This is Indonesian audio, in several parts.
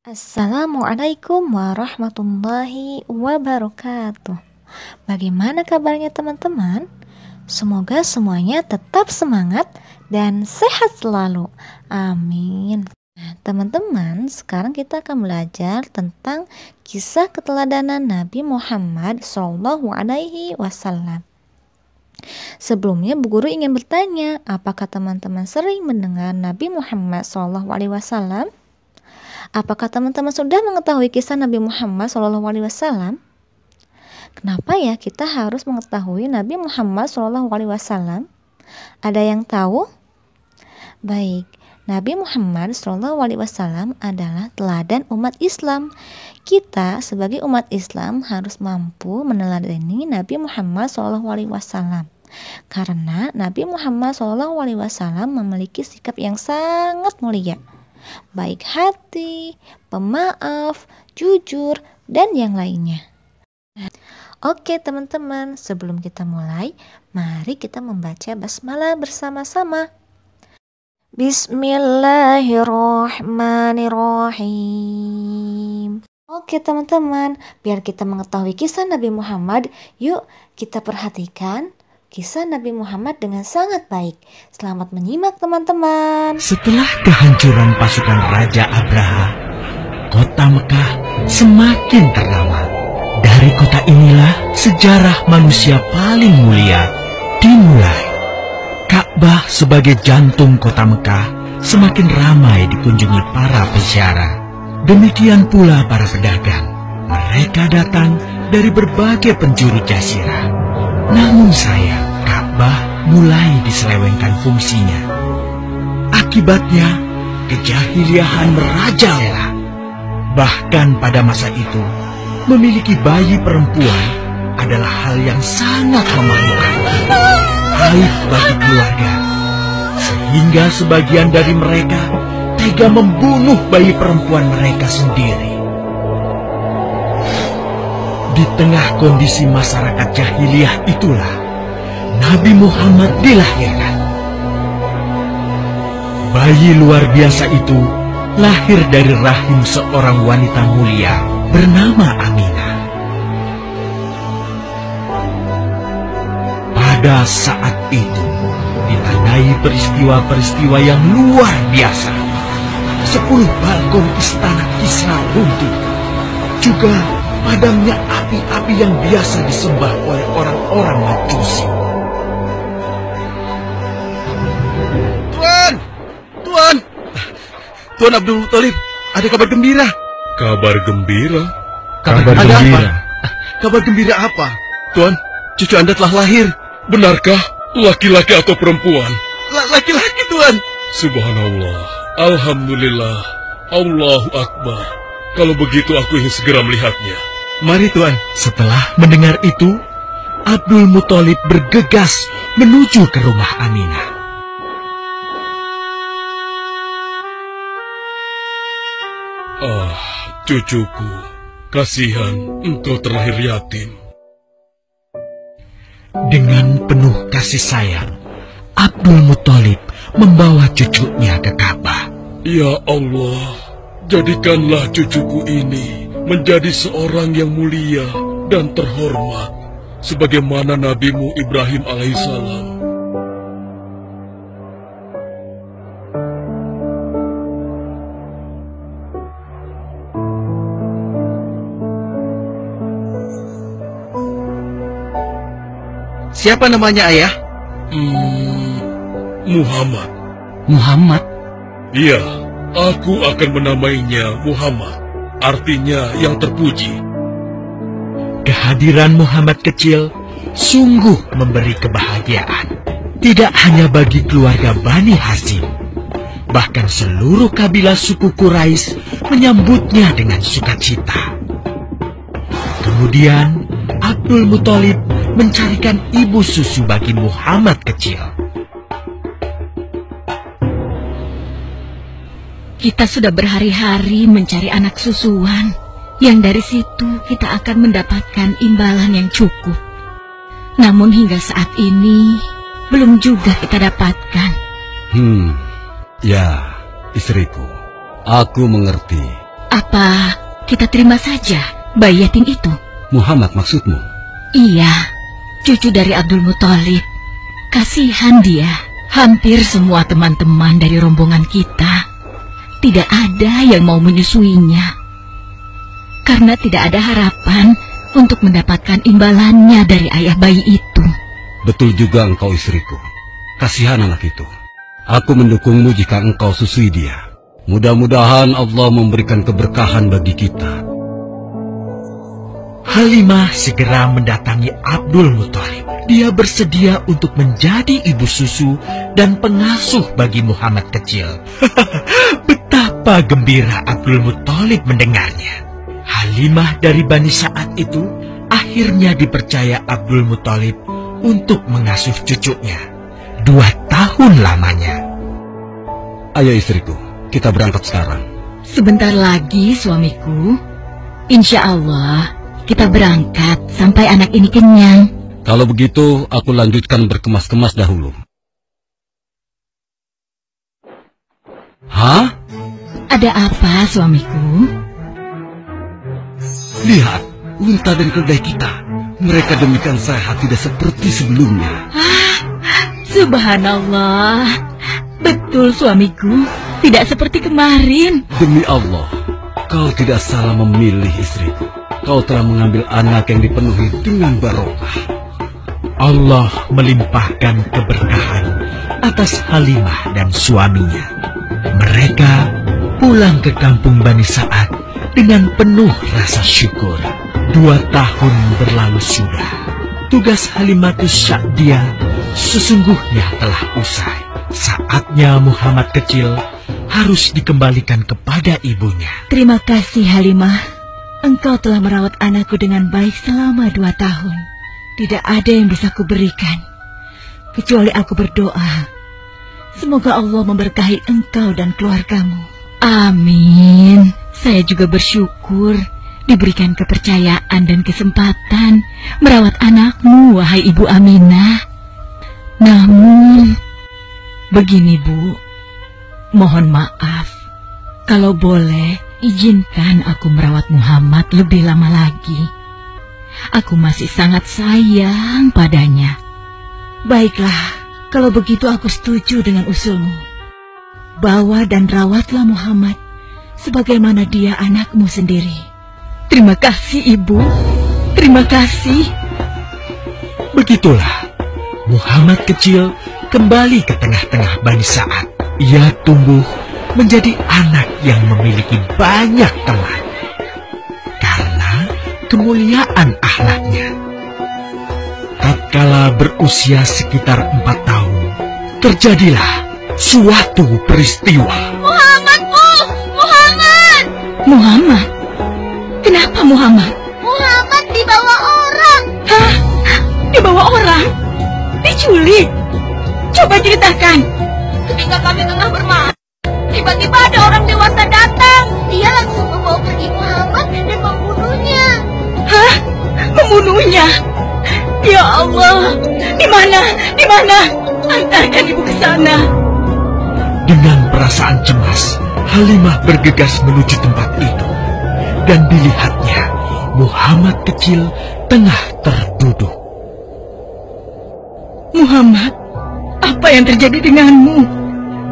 Assalamualaikum warahmatullahi wabarakatuh. Bagaimana kabarnya teman-teman? Semoga semuanya tetap semangat dan sehat selalu. Amin. Nah, teman-teman, sekarang kita akan belajar tentang kisah keteladanan Nabi Muhammad SAW. Sebelumnya, Bu Guru ingin bertanya, apakah teman-teman sering mendengar Nabi Muhammad SAW? Apakah teman-teman sudah mengetahui kisah Nabi Muhammad SAW? Kenapa ya kita harus mengetahui Nabi Muhammad SAW? Ada yang tahu? Baik, Nabi Muhammad SAW adalah teladan umat Islam. Kita sebagai umat Islam harus mampu meneladani Nabi Muhammad SAW. Karena Nabi Muhammad SAW memiliki sikap yang sangat mulia, baik hati, pemaaf, jujur, dan yang lainnya. Oke teman-teman, sebelum kita mulai, mari kita membaca basmalah bersama-sama. Bismillahirrahmanirrahim. Oke teman-teman, biar kita mengetahui kisah Nabi Muhammad, yuk kita perhatikan kisah Nabi Muhammad dengan sangat baik. Selamat menyimak teman-teman. Setelah kehancuran pasukan Raja Abraha, kota Mekah semakin ternama. Dari kota inilah sejarah manusia paling mulia dimulai. Ka'bah sebagai jantung kota Mekah semakin ramai dikunjungi para peziarah. Demikian pula para pedagang. Mereka datang dari berbagai penjuru jazirah. Namun sayang, Ka'bah mulai diselewengkan fungsinya. Akibatnya, kejahiliahan merajalela. Bahkan pada masa itu, memiliki bayi perempuan adalah hal yang sangat memalukan. Aib bagi keluarga. Sehingga sebagian dari mereka tega membunuh bayi perempuan mereka sendiri. Di tengah kondisi masyarakat jahiliyah itulah Nabi Muhammad dilahirkan. Bayi luar biasa itu lahir dari rahim seorang wanita mulia bernama Aminah. Pada saat itu ditandai peristiwa-peristiwa yang luar biasa. 10 balkon istana Kisra runtuh. Juga padamnya api-api yang biasa disembah oleh orang-orang Majusi. Tuan Abdul Muthalib, ada kabar gembira. Kabar gembira? Kabar gembira? Apa? Kabar gembira apa? Tuan, cucu Anda telah lahir. Benarkah? Laki-laki atau perempuan? Laki-laki, Tuan. Subhanallah, Alhamdulillah, Allahu Akbar. Kalau begitu aku ingin segera melihatnya. Mari, Tuan. Setelah mendengar itu, Abdul Muthalib bergegas menuju ke rumah Aminah. Ah, cucuku, kasihan engkau terlahir yatim. Dengan penuh kasih sayang, Abdul Muthalib membawa cucunya ke Ka'bah. Ya Allah, jadikanlah cucuku ini menjadi seorang yang mulia dan terhormat, sebagaimana Nabimu Ibrahim alaihissalam. Siapa namanya, Ayah? Muhammad. Muhammad? Iya, aku akan menamainya Muhammad. Artinya yang terpuji. Kehadiran Muhammad kecil sungguh memberi kebahagiaan. Tidak hanya bagi keluarga Bani Hashim, bahkan seluruh kabilah suku Quraisy menyambutnya dengan sukacita. Kemudian Abdul Muthalib mencarikan ibu susu bagi Muhammad kecil. Kita sudah berhari-hari mencari anak susuan, yang dari situ kita akan mendapatkan imbalan yang cukup. Namun hingga saat ini, belum juga kita dapatkan. Ya, istriku, aku mengerti. Apa kita terima saja bayi yatim itu? Muhammad maksudmu? Iya, cucu dari Abdul Muthalib. Kasihan dia. Hampir semua teman-teman dari rombongan kita tidak ada yang mau menyusuinya. Karena tidak ada harapan untuk mendapatkan imbalannya dari ayah bayi itu. Betul juga engkau istriku. Kasihan anak itu. Aku mendukungmu jika engkau susui dia. Mudah-mudahan Allah memberikan keberkahan bagi kita. Halimah segera mendatangi Abdul Muthalib. Dia bersedia untuk menjadi ibu susu dan pengasuh bagi Muhammad kecil. Betapa gembira Abdul Muthalib mendengarnya. Halimah dari Bani Sa'ad itu akhirnya dipercaya Abdul Muthalib untuk mengasuh cucunya 2 tahun lamanya. Ayo istriku, kita berangkat sekarang. Sebentar lagi suamiku. Insya Allah kita berangkat sampai anak ini kenyang. Kalau begitu, aku lanjutkan berkemas-kemas dahulu. Hah? Ada apa, suamiku? Lihat, unta dan keledai kita. Mereka demikian sehat, tidak seperti sebelumnya. Subhanallah. Betul, suamiku. Tidak seperti kemarin. Demi Allah, kau tidak salah memilih istriku. Kau telah mengambil anak yang dipenuhi dengan barokah. Allah melimpahkan keberkahan atas Halimah dan suaminya. Mereka pulang ke kampung Bani Sa'ad dengan penuh rasa syukur. 2 tahun berlalu sudah. Tugas Halimatus Sya'diyah sesungguhnya telah usai. Saatnya Muhammad kecil harus dikembalikan kepada ibunya. Terima kasih, Halimah. Engkau telah merawat anakku dengan baik selama 2 tahun. Tidak ada yang bisa kuberikan, kecuali aku berdoa. Semoga Allah memberkahi engkau dan keluargamu. Amin. Saya juga bersyukur diberikan kepercayaan dan kesempatan merawat anakmu, wahai Ibu Aminah. Namun, begini Bu, mohon maaf. Kalau boleh, izinkan aku merawat Muhammad lebih lama lagi. Aku masih sangat sayang padanya. Baiklah, kalau begitu aku setuju dengan usulmu. Bawa dan rawatlah Muhammad sebagaimana dia anakmu sendiri. Terima kasih, Ibu. Terima kasih. Begitulah, Muhammad kecil kembali ke tengah-tengah Bani Sa'ad. Ia tumbuh menjadi anak yang memiliki banyak teman. Kemuliaan akhlaknya. Tatkala berusia sekitar 4 tahun, terjadilah suatu peristiwa. Muhammad, Bu! Muhammad! Muhammad? Kenapa Muhammad? Muhammad dibawa orang. Hah? Dibawa orang? Diculik? Coba ceritakan. Ketika kami tengah bermain, tiba-tiba ada orang dewasa datang. Dia langsung membawa pergi Muhammad dan membunuhnya. Hah? Membunuhnya? Ya Allah, di mana? Di mana? Antarkan ibu ke sana. Dengan perasaan cemas, Halimah bergegas menuju tempat itu. Dan dilihatnya, Muhammad kecil tengah terduduk. Muhammad, apa yang terjadi denganmu?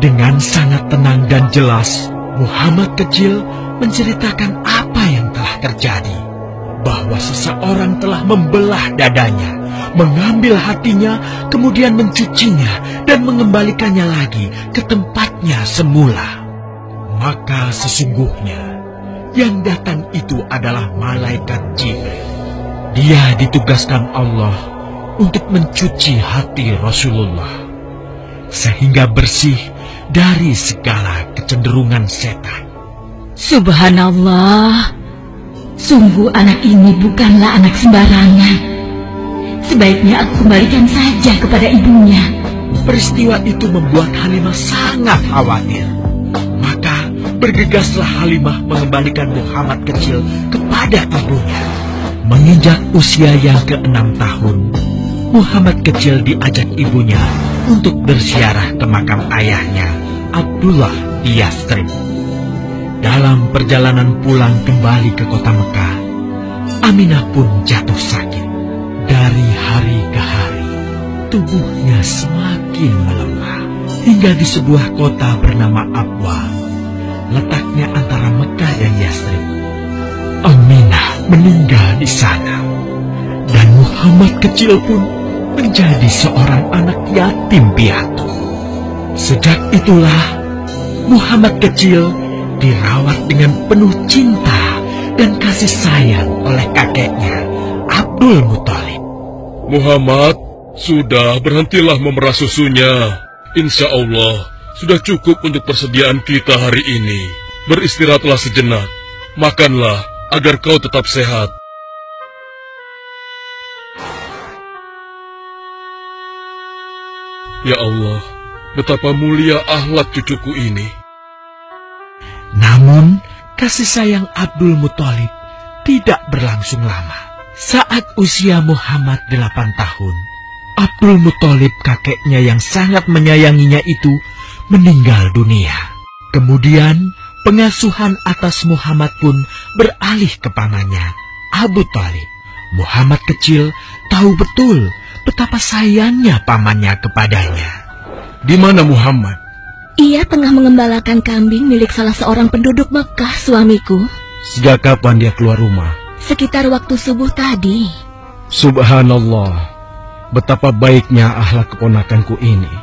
Dengan sangat tenang dan jelas, Muhammad kecil menceritakan apa yang telah terjadi. Bahwa seseorang telah membelah dadanya, mengambil hatinya, kemudian mencucinya dan mengembalikannya lagi ke tempatnya semula. Maka sesungguhnya yang datang itu adalah malaikat Jibril. Dia ditugaskan Allah untuk mencuci hati Rasulullah sehingga bersih dari segala kecenderungan setan. Subhanallah. Sungguh anak ini bukanlah anak sembarangan. Sebaiknya aku kembalikan saja kepada ibunya. Peristiwa itu membuat Halimah sangat khawatir. Maka bergegaslah Halimah mengembalikan Muhammad kecil kepada ibunya. Menginjak usia yang ke-6 tahun, Muhammad kecil diajak ibunya untuk berziarah ke makam ayahnya, Abdullah di Yastrib. Dalam perjalanan pulang kembali ke kota Mekah, Aminah pun jatuh sakit. Dari hari ke hari, tubuhnya semakin melemah. Hingga di sebuah kota bernama Abwa, letaknya antara Mekah dan Yasrib, Aminah meninggal di sana. Dan Muhammad kecil pun menjadi seorang anak yatim piatu. Sejak itulah Muhammad kecil dirawat dengan penuh cinta dan kasih sayang oleh kakeknya, Abdul Muthalib. Muhammad, sudah berhentilah memerah susunya. Insya Allah, sudah cukup untuk persediaan kita hari ini. Beristirahatlah sejenak. Makanlah agar kau tetap sehat. Ya Allah, betapa mulia akhlak cucuku ini. Namun, kasih sayang Abdul Muthalib tidak berlangsung lama. Saat usia Muhammad 8 tahun, Abdul Muthalib, kakeknya yang sangat menyayanginya itu, meninggal dunia. Kemudian, pengasuhan atas Muhammad pun beralih ke pamannya, Abu Thalib. Muhammad kecil tahu betul betapa sayangnya pamannya kepadanya. Di mana Muhammad? Ia tengah mengembalakan kambing milik salah seorang penduduk Mekah, suamiku. Sejak kapan dia keluar rumah? Sekitar waktu subuh tadi. Subhanallah, betapa baiknya akhlak keponakanku ini.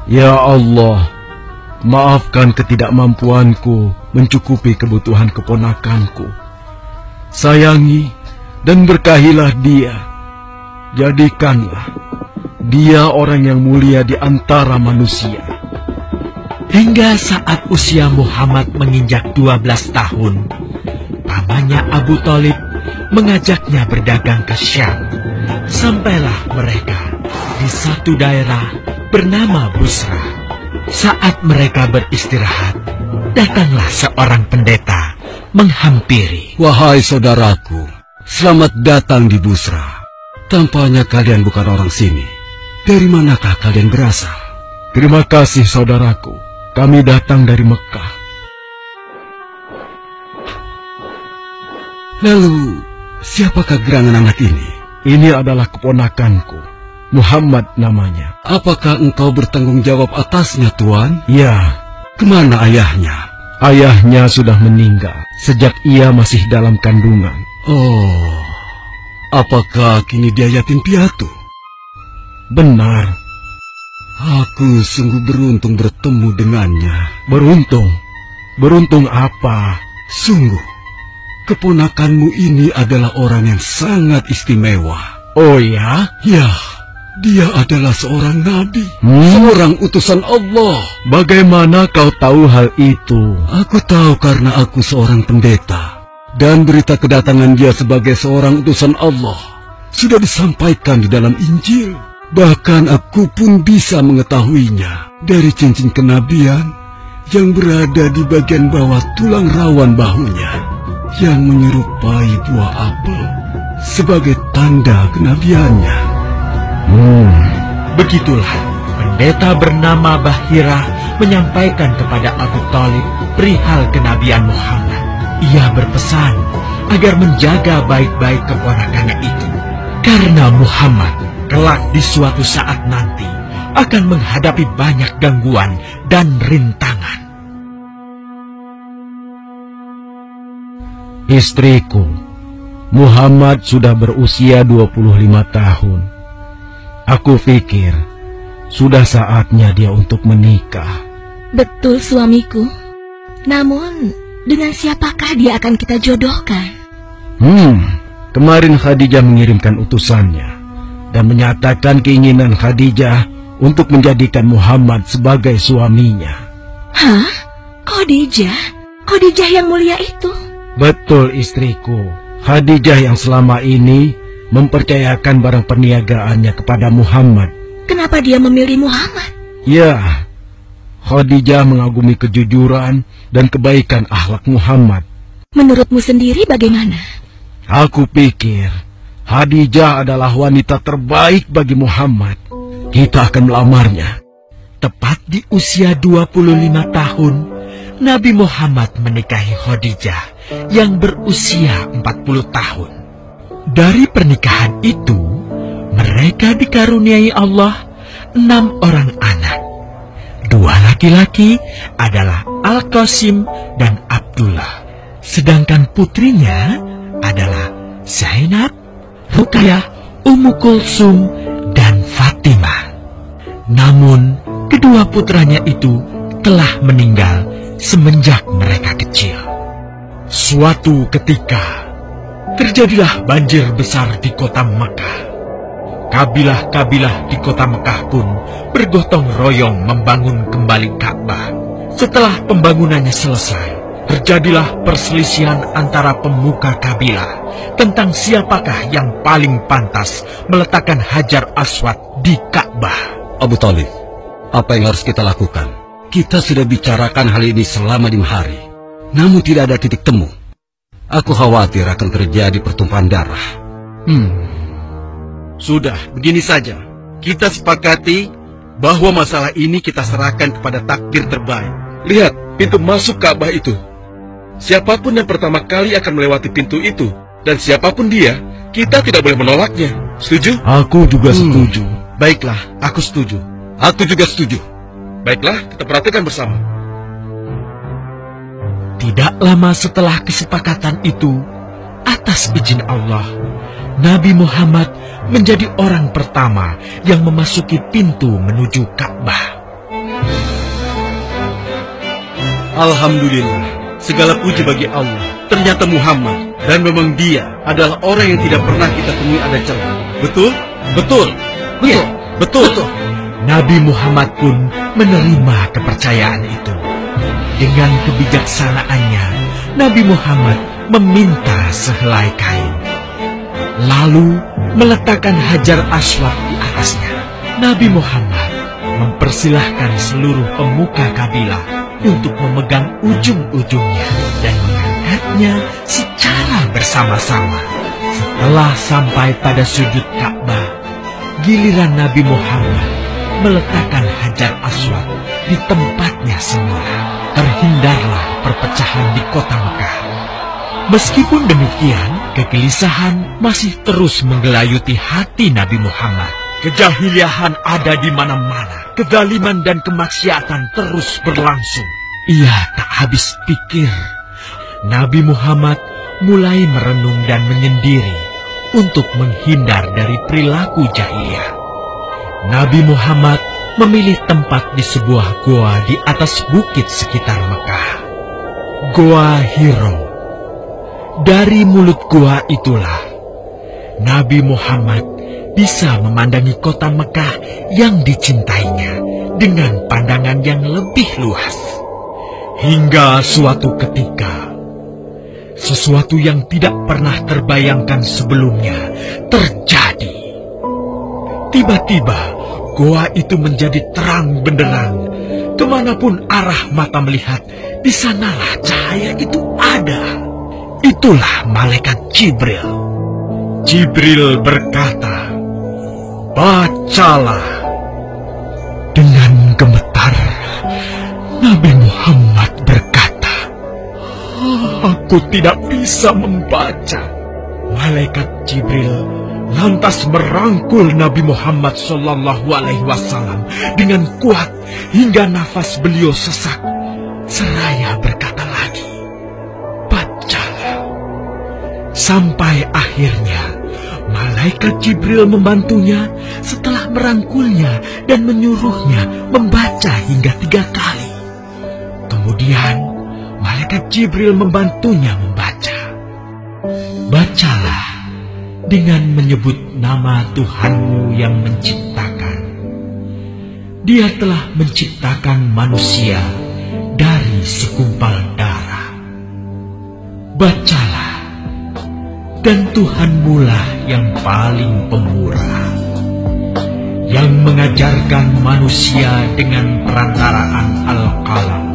Ya Allah, maafkan ketidakmampuanku mencukupi kebutuhan keponakanku. Sayangi dan berkahilah dia. Jadikanlah dia orang yang mulia di antara manusia. Hingga saat usia Muhammad menginjak 12 tahun, pamannya Abu Thalib mengajaknya berdagang ke Syam. Sampailah mereka di satu daerah bernama Busra. Saat mereka beristirahat, datanglah seorang pendeta menghampiri. Wahai saudaraku, selamat datang di Busra. Tampaknya kalian bukan orang sini. Dari manakah kalian berasal? Terima kasih saudaraku. Kami datang dari Mekah. Lalu, siapakah gerangan anak ini? Ini adalah keponakanku. Muhammad namanya. Apakah engkau bertanggung jawab atasnya, Tuan? Ya. Kemana ayahnya? Ayahnya sudah meninggal sejak ia masih dalam kandungan. Oh, apakah kini dia yatim piatu? Benar. Aku sungguh beruntung bertemu dengannya. Beruntung? Beruntung apa? Sungguh, keponakanmu ini adalah orang yang sangat istimewa. Oh ya? Ya, dia adalah seorang nabi, seorang utusan Allah. Bagaimana kau tahu hal itu? Aku tahu karena aku seorang pendeta. Dan berita kedatangan dia sebagai seorang utusan Allah sudah disampaikan di dalam Injil. Bahkan aku pun bisa mengetahuinya dari cincin kenabian yang berada di bagian bawah tulang rawan bahunya yang menyerupai buah apel sebagai tanda kenabiannya. Begitulah pendeta bernama Bahira menyampaikan kepada Abu Thalib perihal kenabian Muhammad. Ia berpesan agar menjaga baik-baik keponakannya itu, karena Muhammad kelak di suatu saat nanti akan menghadapi banyak gangguan dan rintangan. Istriku, Muhammad sudah berusia 25 tahun. Aku pikir sudah saatnya dia untuk menikah. Betul, suamiku. Namun, dengan siapakah dia akan kita jodohkan? Kemarin Khadijah mengirimkan utusannya dan menyatakan keinginan Khadijah untuk menjadikan Muhammad sebagai suaminya. Hah? Khadijah? Khadijah yang mulia itu? Betul, istriku. Khadijah yang selama ini mempercayakan barang perniagaannya kepada Muhammad. Kenapa dia memilih Muhammad? Ya, Khadijah mengagumi kejujuran dan kebaikan akhlak Muhammad. Menurutmu sendiri bagaimana? Aku pikir Khadijah adalah wanita terbaik bagi Muhammad. Kita akan melamarnya. Tepat di usia 25 tahun, Nabi Muhammad menikahi Khadijah yang berusia 40 tahun. Dari pernikahan itu, mereka dikaruniai Allah 6 orang anak. 2 laki-laki adalah Al-Qasim dan Abdullah. Sedangkan putrinya adalah Zainab, Ruqayyah, Ummu Kulsum, dan Fatimah. Namun, kedua putranya itu telah meninggal semenjak mereka kecil. Suatu ketika, terjadilah banjir besar di kota Mekah. Kabilah-kabilah di kota Mekah pun bergotong royong membangun kembali Ka'bah. Setelah pembangunannya selesai, terjadilah perselisihan antara pemuka kabilah tentang siapakah yang paling pantas meletakkan Hajar Aswad di Ka'bah. Abu Thalib, apa yang harus kita lakukan? Kita sudah bicarakan hal ini selama 5 hari, namun tidak ada titik temu. Aku khawatir akan terjadi pertumpahan darah. Sudah, begini saja. Kita sepakati bahwa masalah ini kita serahkan kepada takdir terbaik. Lihat pintu masuk Ka'bah itu. Siapapun yang pertama kali akan melewati pintu itu, dan siapapun dia, kita tidak boleh menolaknya. Setuju? Aku juga setuju. Baiklah, aku setuju. Aku juga setuju. Baiklah, kita perhatikan bersama. Tidak lama setelah kesepakatan itu, atas izin Allah, Nabi Muhammad menjadi orang pertama yang memasuki pintu menuju Ka'bah. Alhamdulillah, segala puji bagi Allah. Ternyata Muhammad, dan memang dia adalah orang yang tidak pernah kita temui ada celah. Betul? Betul. Ya, Betul. Nabi Muhammad pun menerima kepercayaan itu. Dengan kebijaksanaannya, Nabi Muhammad meminta sehelai kain, lalu meletakkan Hajar Aswad di atasnya. Nabi Muhammad mempersilahkan seluruh pemuka kabilah untuk memegang ujung-ujungnya dan mengangkatnya secara bersama-sama. Setelah sampai pada sudut Ka'bah, giliran Nabi Muhammad meletakkan Hajar Aswad di tempatnya semula. Terhindarlah perpecahan di kota Mekah. Meskipun demikian, kegelisahan masih terus menggelayuti hati Nabi Muhammad. Kejahiliahan ada di mana-mana. Kezaliman dan kemaksiatan terus berlangsung. Ia tak habis pikir. Nabi Muhammad mulai merenung dan menyendiri untuk menghindar dari perilaku jahiliyah. Nabi Muhammad memilih tempat di sebuah goa di atas bukit sekitar Mekah. Goa Hiro. Dari mulut goa itulah Nabi Muhammad bisa memandangi kota Mekah yang dicintainya dengan pandangan yang lebih luas. Hingga suatu ketika, sesuatu yang tidak pernah terbayangkan sebelumnya terjadi. Tiba-tiba, goa itu menjadi terang benderang. Kemanapun arah mata melihat, di sanalah cahaya itu ada. Itulah malaikat Jibril. Jibril berkata, "Bacalah." Dengan gemetar, Nabi Muhammad berkata, "Aku tidak bisa membaca." Malaikat Jibril lantas merangkul Nabi Muhammad SAW dengan kuat hingga nafas beliau sesak. Seraya berkata lagi, "Bacalah." Sampai akhirnya malaikat Jibril membantunya setelah merangkulnya dan menyuruhnya membaca hingga 3 kali. Kemudian malaikat Jibril membantunya membaca. "Bacalah dengan menyebut nama Tuhanmu yang menciptakan. Dia telah menciptakan manusia dari segumpal darah. Bacalah, dan Tuhanmulah yang paling pemurah, yang mengajarkan manusia dengan perantaraan Al-Qalam.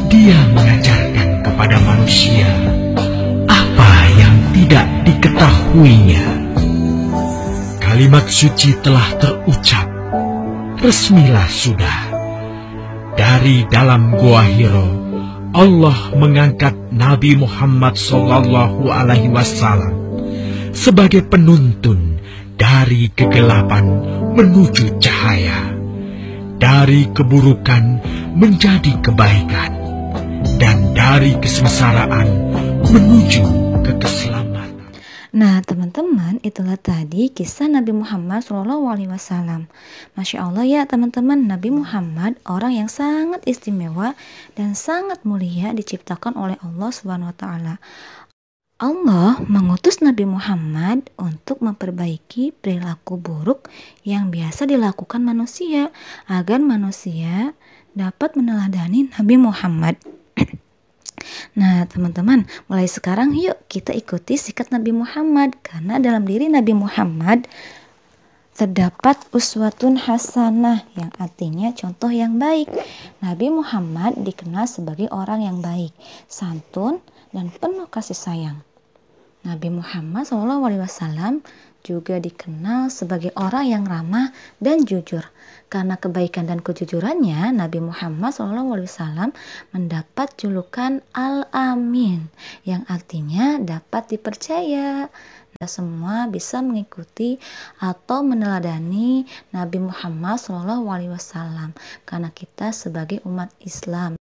Dia mengajarkan kepada manusia apa yang tidak diketahuinya. Kalimat suci telah terucap, resmilah sudah. Dari dalam Gua Hiro, Allah mengangkat Nabi Muhammad SAW sebagai penuntun dari kegelapan menuju cahaya, dari keburukan menjadi kebaikan, dan dari kesengsaraan menuju ke keselamatan. Nah teman-teman, itulah tadi kisah Nabi Muhammad SAW. Masya Allah ya teman-teman, Nabi Muhammad orang yang sangat istimewa dan sangat mulia diciptakan oleh Allah SWT. Allah mengutus Nabi Muhammad untuk memperbaiki perilaku buruk yang biasa dilakukan manusia, agar manusia dapat meneladani Nabi Muhammad. Nah teman-teman, mulai sekarang yuk kita ikuti sikap Nabi Muhammad, karena dalam diri Nabi Muhammad terdapat uswatun hasanah, yang artinya contoh yang baik. Nabi Muhammad dikenal sebagai orang yang baik, santun, dan penuh kasih sayang. Nabi Muhammad SAW juga dikenal sebagai orang yang ramah dan jujur. Karena kebaikan dan kejujurannya, Nabi Muhammad SAW mendapat julukan Al-Amin, yang artinya dapat dipercaya. Kita semua bisa mengikuti atau meneladani Nabi Muhammad SAW karena kita sebagai umat Islam